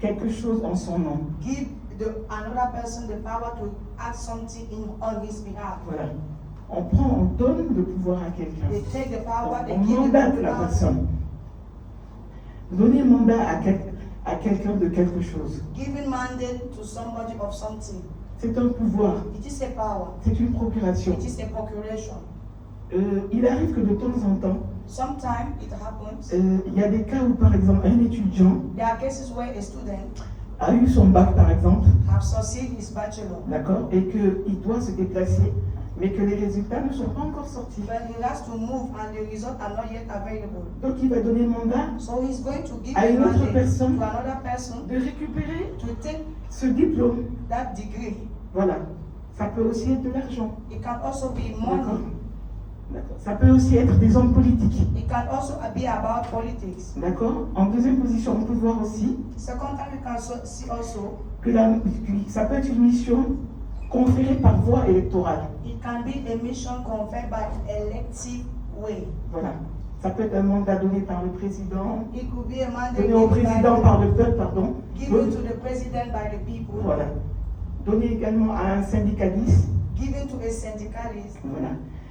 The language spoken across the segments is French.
quelque chose en son nom. Give another person the power to add something on his behalf. Voilà. On donne le pouvoir à quelqu'un. They take the power, they On give mandate the la power. personne. Donner mandat à quelqu'un de quelque chose. Giving mandate to somebody of something. C'est un pouvoir. It is a power. C'est une procuration. It is a procuration. Il arrive que de temps en temps, Sometimes it happens. il y a des cas où, par exemple, un étudiant There are cases where a student a eu son bac, par exemple, have succeeded his bachelor, d'accord, et qu'il doit se déplacer, mais que les résultats ne sont pas encore sortis. but he has to move and the results are not yet available. Donc, il va donner mandat So he's going to give à a une autre mandate personne to another person de récupérer to take ce diplôme. that degree. Voilà. Ça peut aussi être de l'argent. It can also be D'accord. money. D'accord. Ça peut aussi être des hommes politiques. It can also be about politics. D'accord. En deuxième position, on peut voir aussi Second time, we can see also que ça peut être une mission conférée par voie électorale. it can be a mission conferred by elective way. Voilà. Ça peut être un mandat donné par le président, It could be a mandate donné au président par le peuple, pardon. given to the president by the people, Voilà. Donné également à un syndicaliste. given to a syndicalist. Voilà.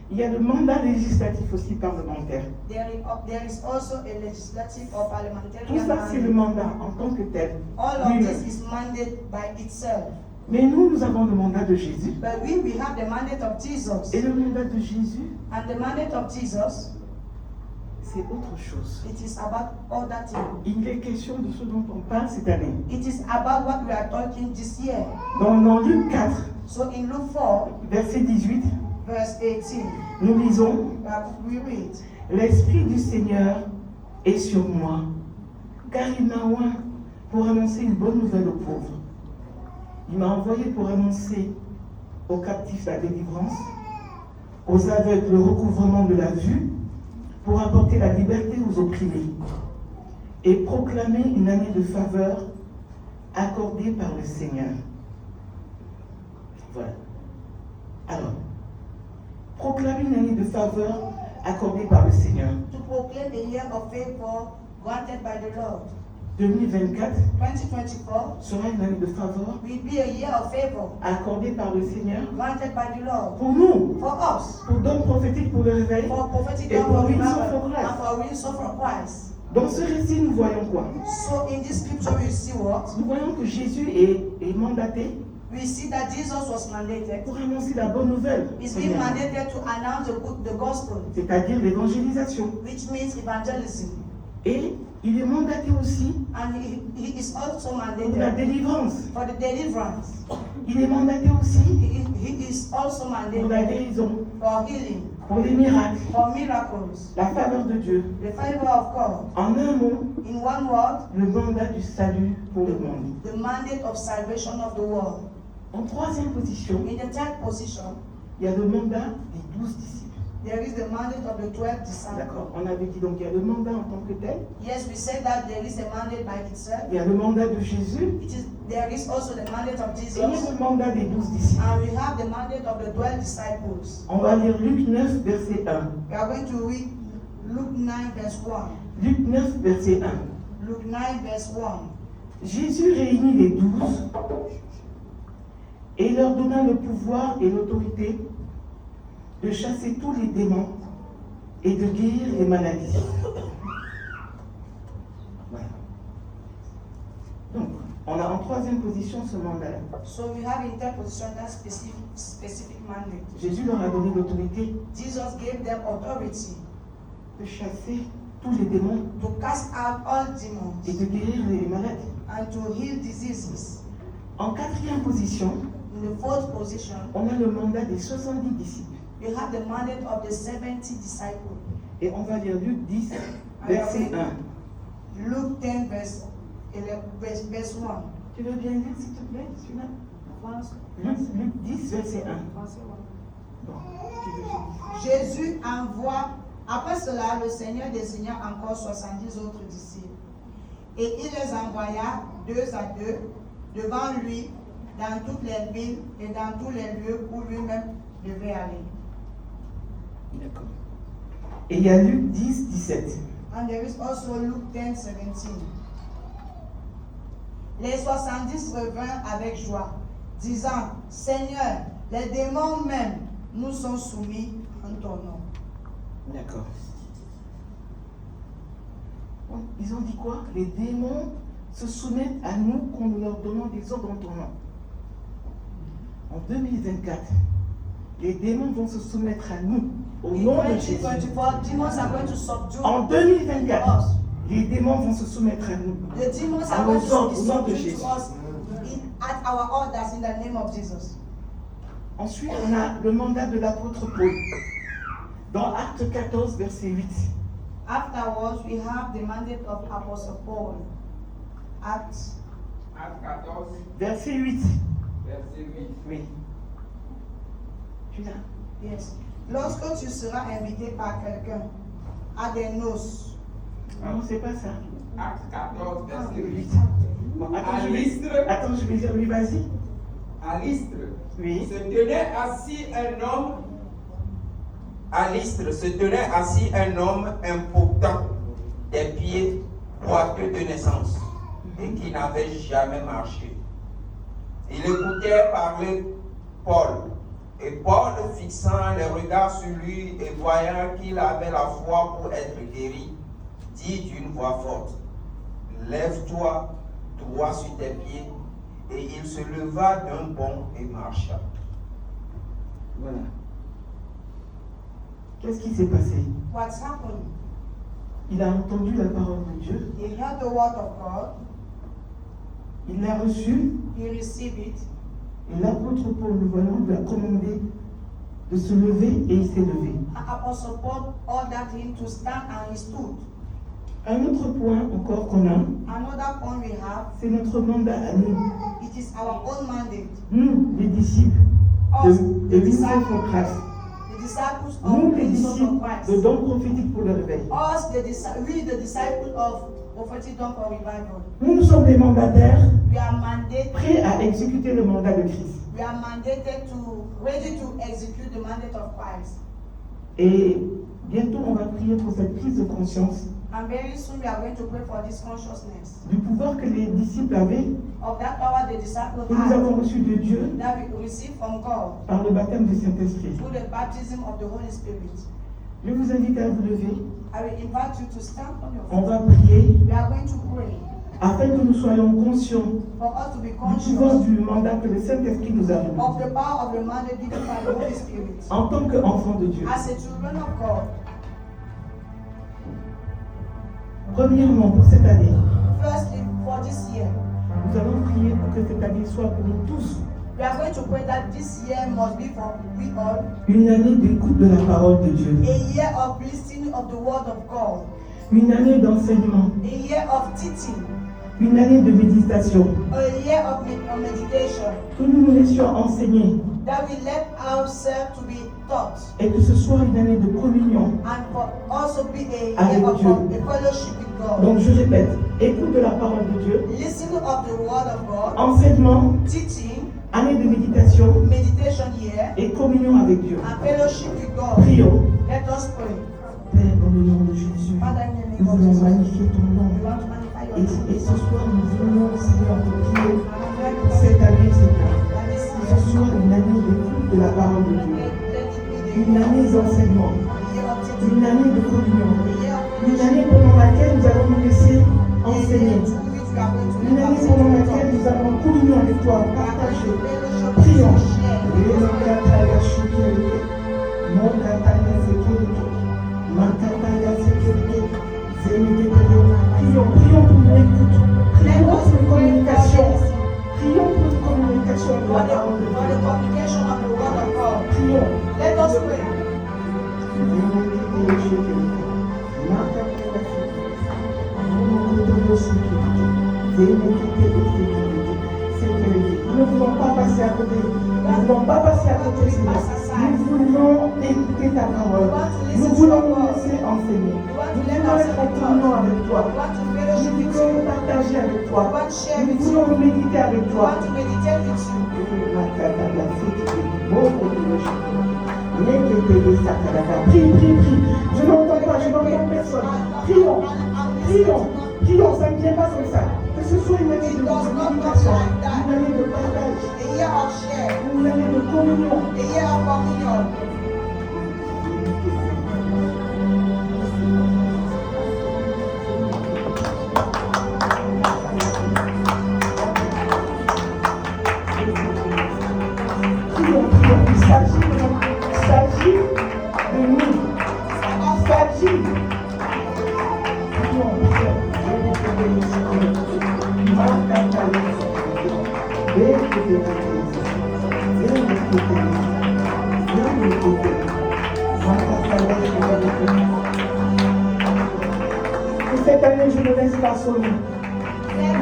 Il y a le mandat législatif aussi parlementaire. There is also a legislative or Tout parliamentarian ça, c'est le mandate. mandat en tant que tel. All of Lui-même. this is mandate by itself. Mais nous avons le mandat de Jésus. But we have the mandate of Jesus. Et le mandat de Jésus, And the mandate of Jesus, c'est autre chose. it is about other things. Il est question de ce dont on parle cette année. It is about what we are talking this year. Dans Luc 4, So in Luke 4, verset 18, verse 18, nous lisons we read, L'Esprit du Seigneur est sur moi, car il m'a oint pour annoncer une bonne nouvelle aux pauvres. Il m'a envoyé pour annoncer aux captifs la délivrance, aux aveugles le recouvrement de la vue, pour apporter la liberté aux opprimés et proclamer une année de faveur accordée par le Seigneur. Voilà. Alors, proclamer une année de faveur accordée par le Seigneur. to proclaim a year of favor granted by the Lord. 2024 2024 sera une année de faveur will be a year of favor accordée par le Seigneur granted by the Lord. pour nous, For us, pour dons prophétiques pour le réveil. for prophetic Et and pour for Windsor revival, for Christ. and for Windsor for Christ. Dans ce récit, nous voyons quoi? So in this scripture we see what? Nous voyons que Jésus est mandaté We see that Jesus was mandated. pour annoncer la bonne nouvelle, He's been mandated to announce the gospel, c'est-à-dire l'évangélisation. which means evangelism. Et il est mandaté aussi And he is also pour la mandated délivrance. for the deliverance. Il est mandaté aussi He is also pour la mandated guérison, for healing, pour les miracles, for miracles, la faveur de Dieu. the favor of God. En un mot, In one word, le mandat du salut pour le monde. the mandate of salvation of the world. En troisième position, In the third position, il y a le mandat des 12 disciples. there is the mandate of the 12 disciples. D'accord. On avait dit donc il y a le mandat en tant que tel, Yes, we said that there is a mandate by itself. il y a le mandat de Jésus There is also the mandate of et il y Jesus. a le mandat des 12 disciples. And we have the mandate of the 12 disciples. On va lire Luc 9, verset 1. We are going to read Luke 9, verse 1. Luc 9, verset 1. Luke 9, verse 1. Jésus réunit les 12 et leur donna le pouvoir et l'autorité de chasser tous les démons et de guérir les maladies. Voilà. Donc, on a en troisième position ce mandat-là. So we have in third position that specific mandate. Jésus leur a donné l'autorité Jesus gave them authority de chasser tous les démons to cast out all et demons de guérir les maladies. and to heal diseases. En quatrième position, In the fourth position, on a le mandat des 70 disciples. we have the mandate of the 70 disciples. Et on va lire Luc 10, verset 1. Luke 10, verse 1. Tu veux bien lire, s'il te plaît, celui-là? Luc 10, verset 1. Bon, tu veux que Jésus envoie, après cela, le Seigneur désigna encore 70 autres disciples. Et il les envoya 2 à 2 devant lui dans toutes les villes et dans tous les lieux où lui-même devait aller. D'accord. Et il y a Luc 10, 17. And there is also Luke 10, 17. Les 70 revinrent avec joie, disant, Seigneur, les démons même nous sont soumis en ton nom. D'accord. Ils ont dit quoi? Les démons se soumettent à nous quand nous leur donnons des ordres en ton nom. En 2024, les démons vont se soumettre à nous au nom de Jésus. En 2024, les démons vont se soumettre à nous à nos ordres au nom de Jésus. At our orders in the name of Jesus. Ensuite, on a le mandat de l'apôtre Paul. Dans Acte 14, verset 8. Afterwards, we have the mandate of Apostle Paul. Acte 14, verset 8. verset 8. Oui. Tu l'as? Yes. Lorsque tu seras invité par quelqu'un à des noces. Non, c'est pas ça. Acte 14, verset 8. Bon, À Lystre, je vais dire, oui, vas-y. à Lystre, Oui. se tenait assis un homme. À Lystre se tenait assis un homme impotent, des pieds boiteux de naissance, et qui n'avait jamais marché. Il écoutait parler Paul, et Paul, fixant les regards sur lui et voyant qu'il avait la foi pour être guéri, dit d'une voix forte, lève-toi droit sur tes pieds, et il se leva d'un bond et marcha. Voilà. Qu'est-ce qui s'est passé? What's happened? Il a entendu la parole de Dieu, He heard the word of God, il l'a reçue, he received it, et l'apôtre Paul, nous voyons, lui a commandé de se lever et il s'est levé. Apostle Paul ordered him to stand and he stood. Un autre point encore qu'on a, Another point we have, c'est notre mandat à nous, it is our own mandate. nous les disciples Us, de the l'Union disciples, for Christ, the disciples nous of les Ministers disciples of de Christ. dons prophétiques pour le réveil. Us, we the disciples of prophetic dawn for revival. Nous sommes des mandataires We are mandated. prêts à exécuter le mandat de Christ. We are mandated ready to execute the mandate of Christ. Et bientôt, on va prier pour cette prise de conscience And very soon we are going to pray for this consciousness du pouvoir que les disciples avaient, of that power the disciples que nous had avons reçu de Dieu that we receive from God par le baptême du Saint-Esprit. through the baptism of the Holy Spirit. Je vous invite à vous lever. I will invite you to stand on your On feet. va prier We are going to pray afin que nous soyons conscients for us to be du pouvoir conscious du mandat que le Saint-Esprit nous a remis of the power of the mandate given by the Holy Spirit. en tant qu'enfants de Dieu. As a children of God, Premièrement, pour cette année, firstly for this year, nous allons prier pour que cette année soit pour nous tous we are going to pray that this year must be for we all une année d'écoute de la parole de Dieu, a year of listening of the word of God, une année d'enseignement, a year of teaching, une année de méditation, a year of meditation, que nous nous laissions enseigner that we let ourselves to be taught, et que ce soit une année de communion. and for also be a Avec year of Dieu. a fellowship with God. Donc je répète, écoute de la parole de Dieu, Listening of the word of God, enseignement, teaching, année de méditation meditation year, et communion avec Dieu. and fellowship with God. Prions. Let us pray. Père, dans le nom de Jésus, Father, in the nous name of voulons Jesus, magnifier ton nom. we want to magnify your Et name. ce soir, nous voulons, Seigneur, te prier And I pray pour cette année, Seigneur. that this Que year, ce soit une année d'écoute de la parole de Dieu, let it be une année d'enseignement, the year of teaching, une année de communion, the year of une année pendant laquelle nous allons nous laisser the enseigner, year through which we are going to une live année our pendant faith. laquelle nous allons communion avec toi, We are going partager. to fellowship Prions. and share. Remakataya shukeleke, mokataya sekeleke, makataya sekeleke, zeniketele. Prions pour une écoute, prions pour une communication, prions pour une communication de For la the parole de Dieu. communication of the word of God. Prions. Let us pray. Zeniketele shekeleke, makataya sekeleke, mokotoyo sekeleke, zeniketele sekeleke, sekeleke. Nous ne voulons pas passer à côté. Nous ne voulons pas passer à côté, Seigneur. Nous voulons écouter ta parole. Nous voulons nous laisser enseigner. Nous voulons être en communion avec toi. We want to Nous fellowship with voulons you. partager avec We toi. want to share Nous with you. voulons méditer avec We toi. want to meditate with you. Prie, prie, prie. Je n'entends pas, je n'entends personne. Prions, prions, prions. Ça ne vient pas comme ça. Que ce soit une année de communication, une année de partage, A year of share. une année de communion. A year of communion. Il s'agit de nous. Il s'agit. Et cette année, je ne laisse pas sonner.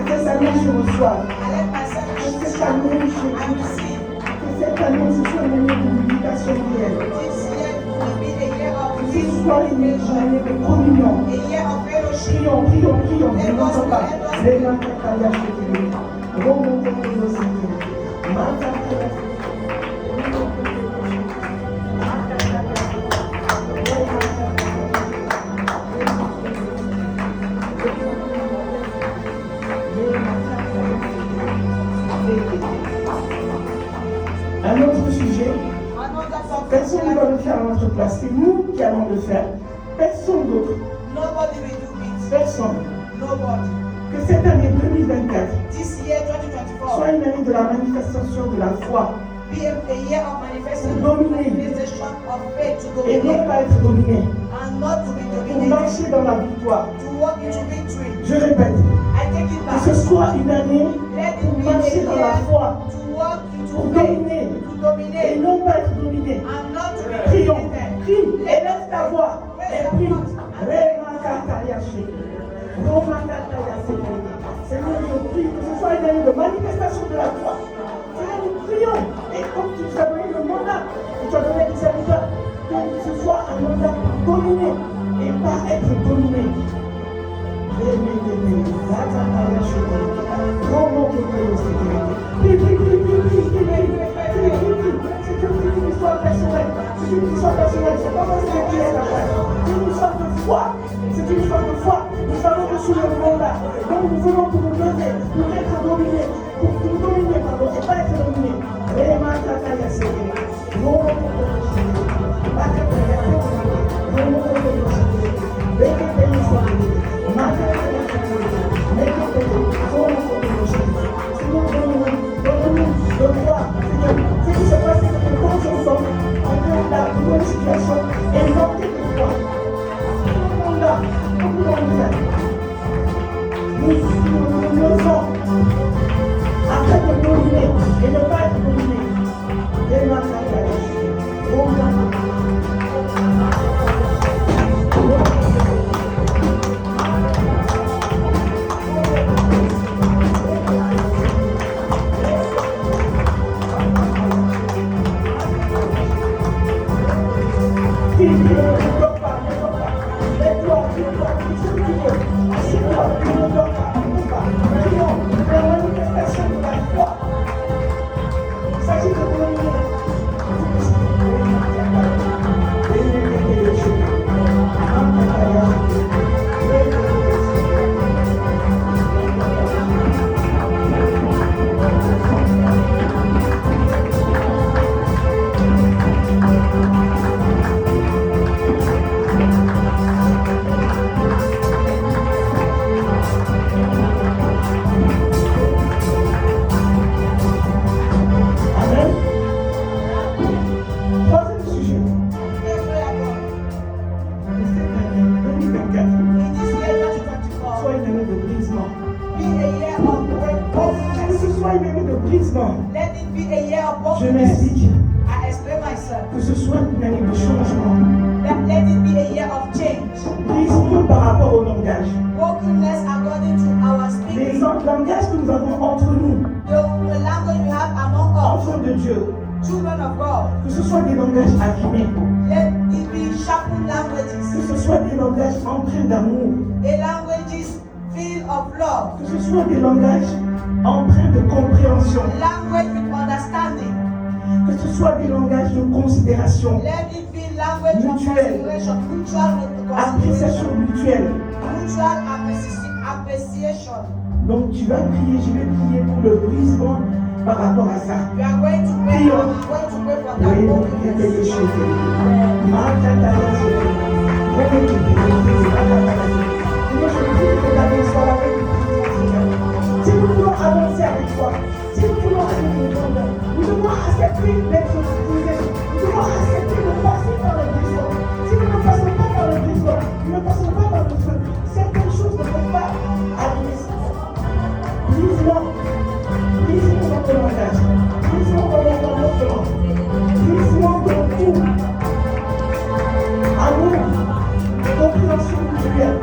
Cette année, je reçois. I let myself Que cette année, I je receive. que cette année, ce soit une année de méditation réelle. This year will be a year of Que ce soit une année de communion. a year of fellowship. Prions, je n'entends pas. Les mains Kataya Shekiri. Remontez nos sécurités. Matakaya Un autre sujet, Another personne ne topic. va le faire à notre place, c'est nous qui allons le faire. Personne d'autre, Nobody will do it. personne. Nobody. Que cette année 2024 This year, 2024, soit une année de la manifestation de la foi be a year of manifestation of faith to et non dominate pas être dominé, and not to be pour dominated, marcher dans la victoire. to walk into victory. Je répète, I take it que ce back. soit une année Let it pour be a marcher dans la year foi, to walk into pour faith, dominer to et dominate non pas être dominé. and not to be Prions, dominated. prie, élève ta voix et prie. Seigneur, je prie que ce soit une année de manifestation de la foi. Seigneur, nous prions. Et comme tu nous as donné le mandat, que tu as donné à tes serviteurs, que ce soit un mandat pour dominer et pas être dominé. C'est une histoire personnelle, c'est pas parce que tu es là. C'est une histoire de foi. C'est une histoire de foi. Nous savons que sous le mandat, donc nous venons pour nous donner, pour être dominés, pour nous dominer, pardon, et pas être dominés. Ce qui se passe, c'est que quand nous sommes en la nouvelle situation, et manquer de foi. Nous levons afin de dominer et ne pas être dominé. Et ma Je m'explique. I explain myself. Que ce soit une année de changement. Let it be a year of change. Brisement par rapport au langage. Brokenness according to our Les speaking. langages que nous avons entre nous, The language we have among us, enfants de Dieu, children of God. que ce soit des langages affinés, Let it be sharpened que languages. ce soit des langages empreints d'amour, A languages filled of love. que ce soit des langages empreints de compréhension, Language with understanding. que ce soit des langages de considération, Let it be language of Mutuel. consideration. Mutual appréciation consideration. mutuelle, Mutual appreciation. Donc tu vas prier, je vais prier pour le brisement par rapport à ça. We are going to pray. Prions. I'm going to pray for Oui, that il y a brokenness. quelque chose. Makatala soto. Seigneur, je prie que ta main soit là avec nous. Si nous voulons avancer avec toi, si nous voulons aller au monde, nous devons accepter d'être brisés. Nous devons accepter de passer par le brisement. Si nous ne passons pas par le brisement, nous ne passons pas par le feu. Certaines choses ne peuvent pas arriver. Brisement. Brisement dans ton langage. Brisement dans mon comportement. Brisement dans tout. Amour. Compréhension mutuelle.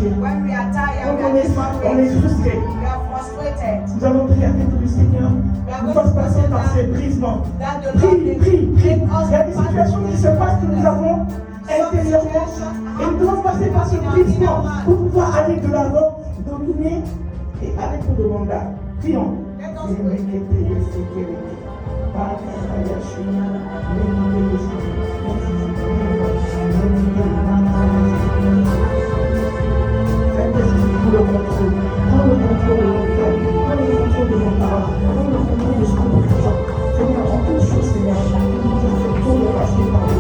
When we are tired, Quand on est frustré, we are frustrated. nous allons prier avec le Seigneur nous fasse passer par ces brisements. Prie. Il y a des situations qui se passent que nous avons intérieurement et nous devons passer par ce brisement pour pouvoir aller de l'avant, dominer et aller pour le mandat. Prions. Le contrôle, prends le contrôle de mon cœur, prends le contrôle de mon parole, prends le contrôle de ce que nous faisons. Seigneur, en toutes choses, Seigneur, nous acceptons de passer par le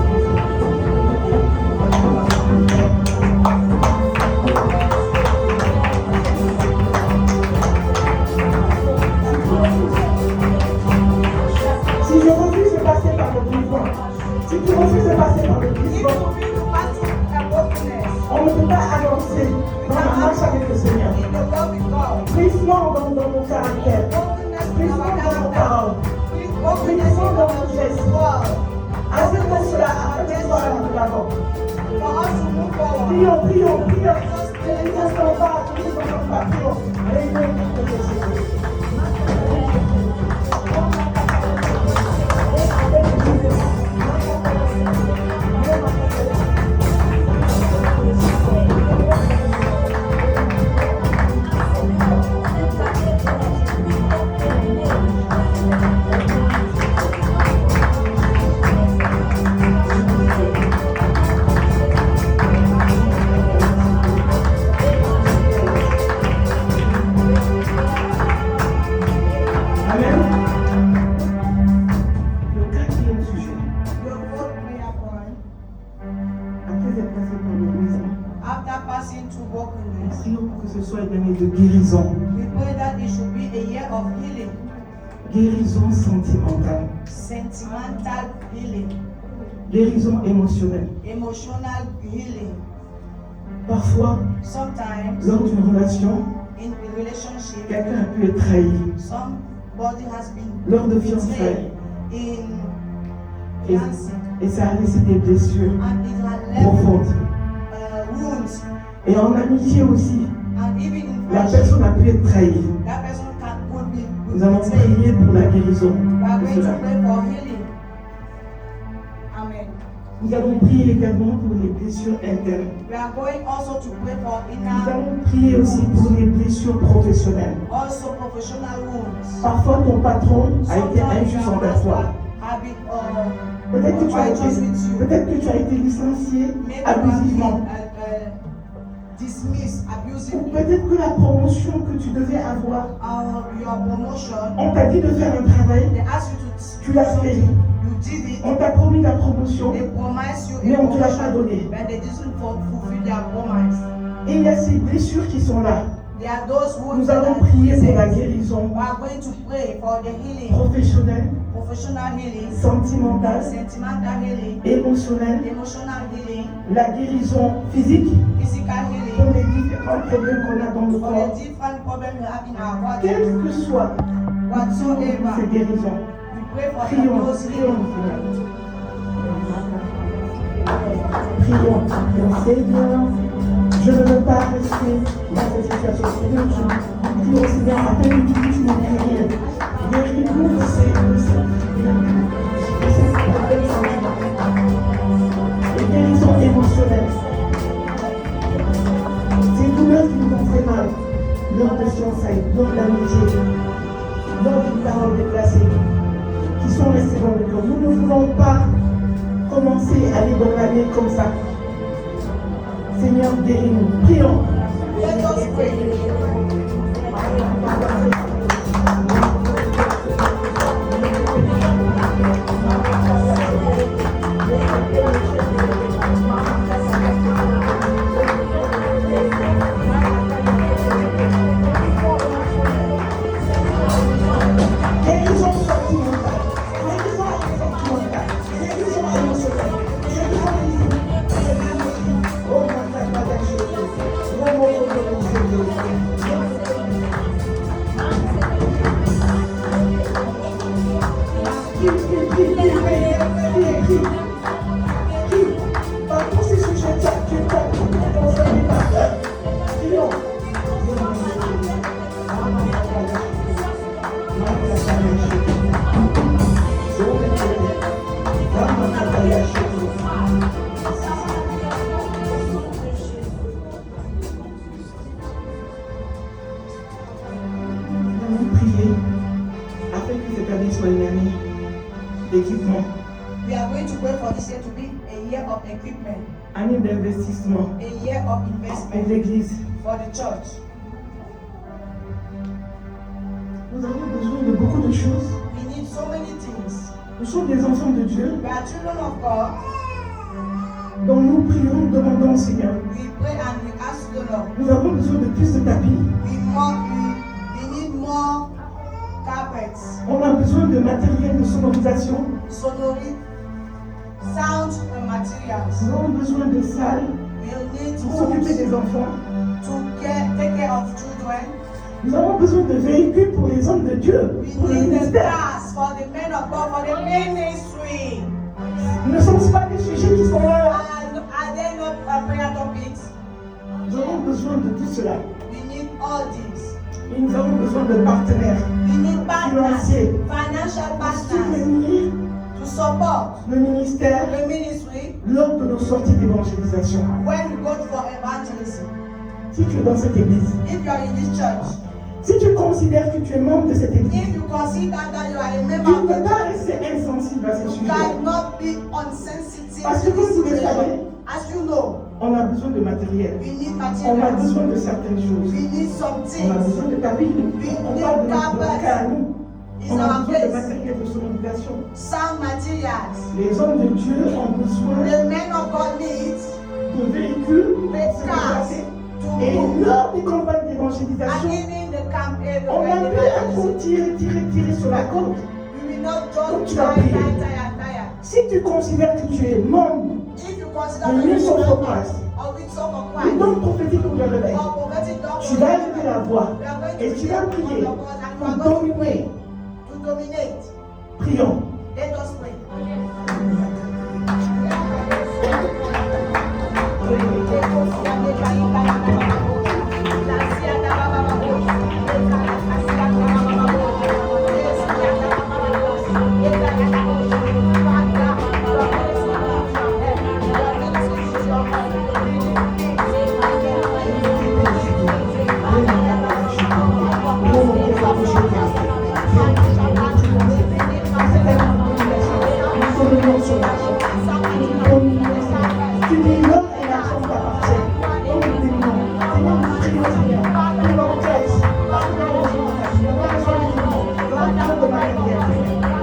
Si je refuse de passer par le brisement, si tu refuses de passer par le brisement, on ne peut pas avancer dans la marche avec le Seigneur. Brisement dans mon caractère, brisement dans mon parole, brisement dans mon geste. Acceptons cela afin de pouvoir aller de l'avant. Prions. Ne nous entendons pas, prions. De guérison. We pray that it should be a year of healing. Guérison sentimentale. Sentimental healing. Guérison émotionnelle. Emotional healing. Parfois, sometimes, lors d'une relation, in a relationship, quelqu'un a pu être trahi. Somebody has been lors de fiançailles. Et ça a laissé des blessures profondes. Wounds. Et en amitié aussi. La personne a pu être trahie. Nous allons prier pour la guérison de cela. Nous allons prier également pour les blessures internes. Nous allons prier aussi pour les blessures professionnelles. Parfois ton patron a été injuste envers toi. Peut-être que tu as été licencié abusivement. Ou peut-être que la promotion que tu devais avoir, on t'a dit de faire un travail, tu l'as fait. On t'a promis la promotion, mais on ne te l'a pas donné. Et il y a ces blessures qui sont là. Nous allons prier pour la guérison professionnelle, sentimentale, émotionnelle, la guérison physique pour les différents problèmes qu'on a dans le corps. Quelles que soient ces guérisons, prions, Seigneur. prions. Mais Seigneur, je ne veux pas rester dans cette situation. Seigneur, je prie au Seigneur, afin que tu puisses nous guérir. Guéris-nous de ces problèmes et guérisons émotionnelles. Ces douleurs qui nous ont fait mal, lors de fiançailles, lors d'amitié, lors d'une parole déplacée, qui sont restés dans le cœur. Nous ne voulons pas commencer à aller dans l'année comme ça. Seigneur, guéris-nous. Prions. Let us pray. We are going to pray for this year to be a year of equipment, année d'investissement a year of pour investment l'Église. for the church. Nous avons besoin de beaucoup de choses. We need so many things. Nous sommes des enfants de Dieu, We are children of God. dont nous prions, demandons au Seigneur. We pray and we ask the Lord. Nous avons besoin de plus de tapis. We need more carpets, On a besoin de matériel de sonorisation. sound materials. Nous avons besoin de salles We'll need pour s'occuper des enfants. take care of children. Nous avons besoin de véhicules pour les hommes de Dieu, We pour le need the ministère. cars for the men of God, for the ministry. Ne sont-ce pas des sujets qui sont là? Are there not prayer topics? Nous avons besoin de tout cela. We need all these. Et nous avons besoin de partenaires We need partners, financiers financial pour partners soutenir to support le ministère the ministry lors de nos sorties d'évangélisation. when we go for evangelism. Si tu es dans cette église, If you are in this church, si tu considères que tu es membre de cette église, if you consider that you are a tu member ne of peux the pas church, rester insensible à ces you sujets. cannot be insensitive Parce to que comme this vous le situation. savez, As you know, on a besoin de matériel. we need On a materials. besoin de certaines choses. We need some On a things. besoin de tapis. On parle de notre cas à nous. It's On a our besoin de place. matériel de sonorisation. Sound materials. Les hommes de Dieu ont besoin The men of God need de véhicules pour the se cars déplacer. to Et move. lors des campagnes And d'évangélisation, even the camp, on a pu encore tirer sur la corde. we will not Comme just tu as tire. prié. Si tu considères que tu es membre If you de consider that you l'Union are for a Christ, of which some of le Christ, don prophétique pour le réveil, or prophetic tu doctrine, vas élever la voix we are going et to tu vas hear prier the word and we pour are going to dominer. to dominate. Prions. Let us pray. Tu dis l'or et l'argent t'appartiennent. Donc nous t'aimons. Seigneur, nous prions, Seigneur, pour l'orchestre, pour l'évangélisation. Nous avons besoin de tout. Nous avons besoin de matériel, Seigneur.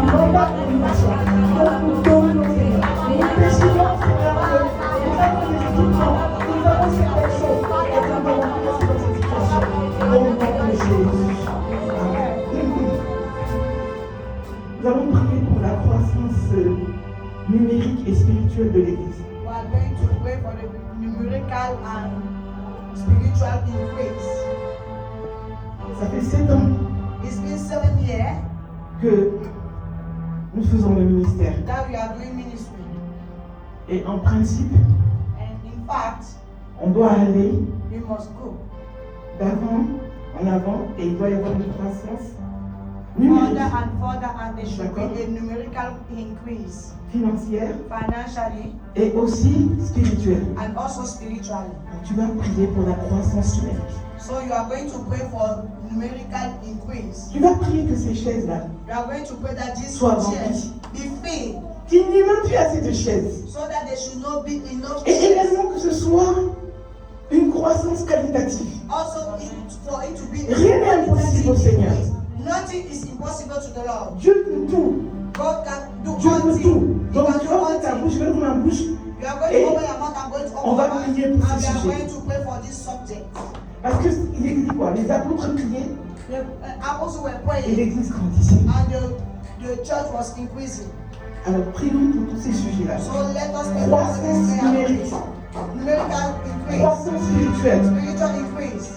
Nous avons pas de mission. Donc nous donnons, Seigneur. Nous décidons, Seigneur, que nous avons des équipements, nous avons certaines choses. Et nous allons nous laisser dans cette situation. Au nom de Jésus. Amen. Nous allons prier pour la croissance numérique et spirituelle de l'Église. We are going to pray for the numerical and spiritual increase. Ça fait 7 ans It's been 7 years que nous faisons le ministère. that we are doing ministry. Et en principe, And in fact, on doit aller we must go d'avant en avant et il doit y avoir une croissance further numérique, and further, and there should be a numerical increase financière financially et aussi spirituelle. and also spiritually. Donc, tu vas prier pour la croissance numérique. So you are going to pray for numerical increase. Tu vas prier que ces chaises-là, You are going to pray that these Sois chairs be filled qu'il n'y ait même plus assez de chaises. so that there should not be enough Et chairs. également que ce soit une croissance qualitative. Also, for it to be Rien n'est impossible au Seigneur. Nothing is impossible to the Lord. Dieu peut tout. God can do Dieu all peut things. tout. He Donc can tu do vas all ouvrir ta things. bouche, je vais ouvrir ma bouche. You are going Et to open your mouth. I'm going to on open va my mouth. prier And pour we ce are sujet. going to pray for this subject. Parce qu'il dit quoi? Les apôtres priaient The apostles were et praying, l'église grandissait. and the church was increasing. Alors prions pour tous ces sujets-là. So let us pray for Croissance this numérique, numerical increase, croissance spirituelle. spiritual increase.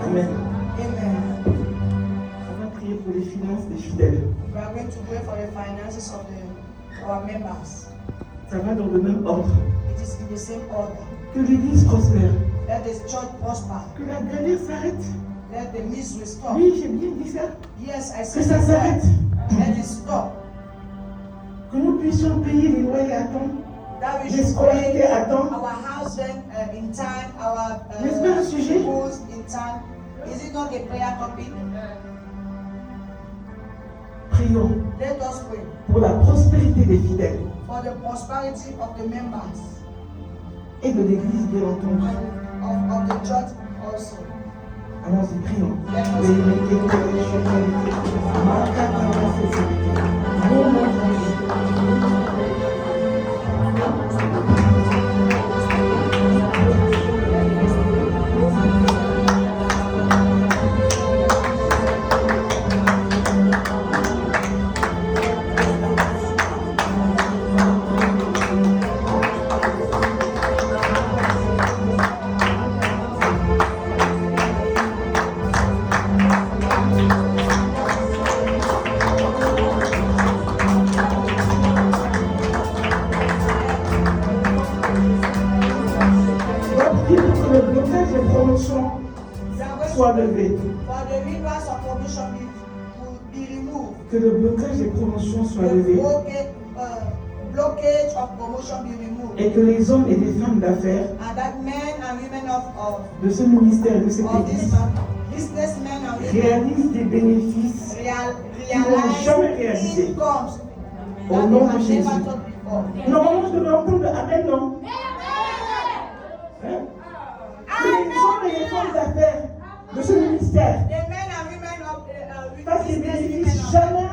Amen. Amen. On va prier pour les finances des fidèles. We are going to pray for the finances of our members. Ça va dans le même ordre. It is in the same order. Que l'église prospère. Let the church prosper. Que la galère s'arrête. Let the misery stop. Oui, j'ai bien dit ça. Yes, I Que said ça s'arrête. Let it stop. Que nous puissions payer les loyers à temps, That we les should scolarités pay à temps. our house rent in time, our N'est-ce pas un sujet? schools in time. Is it not a prayer topic? Prions Let us pray pour la prospérité des fidèles for the prosperity of the members et de l'église, bien entendu. of the church also. Allons-y, prions. Soit levé. For the rivers of promotion be removed. Que le blocage des promotions soit The levé. blockage of promotion be removed. Et que les hommes et les femmes d'affaires And that men and women de ce ministère, de cette of this église, businessmen and women réalisent des bénéfices realize jamais réalisé. incomes Au that nom they de have Jésus. never thought before. Normalement, je devais entendre Amen, non? Hein? Que les hommes et les femmes d'affaires de ce ministère The men and women of fassent des businessmen bénéfices jamais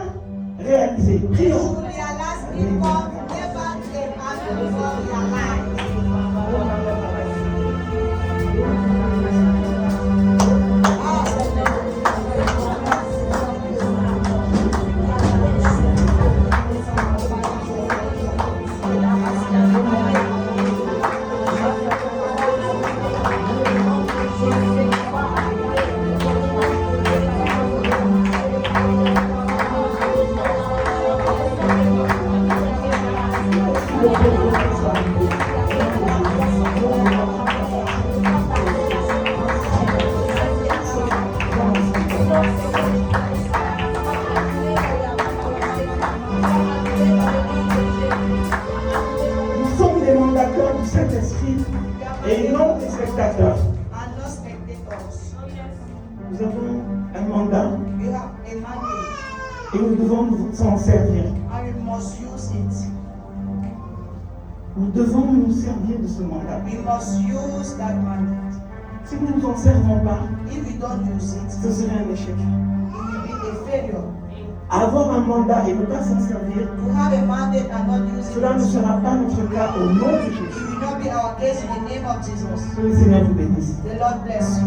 réalisés. they Prions. should realize income never they had before realized. et non des spectateurs. and not spectators. Nous avons un mandat We have a mandate et nous devons nous en servir. and we must use it. Nous devons nous servir de ce mandat. We must use that mandate. Si nous ne nous en servons pas, If we don't use it, ce serait un échec. it will be a failure. Avoir un mandat et ne pas s'en servir, To have a mandate and not use cela ne it, sera pas notre cas au nom de it Jésus. will not be our case in the name of Jesus. Que le Seigneur vous bénisse. The Lord bless you.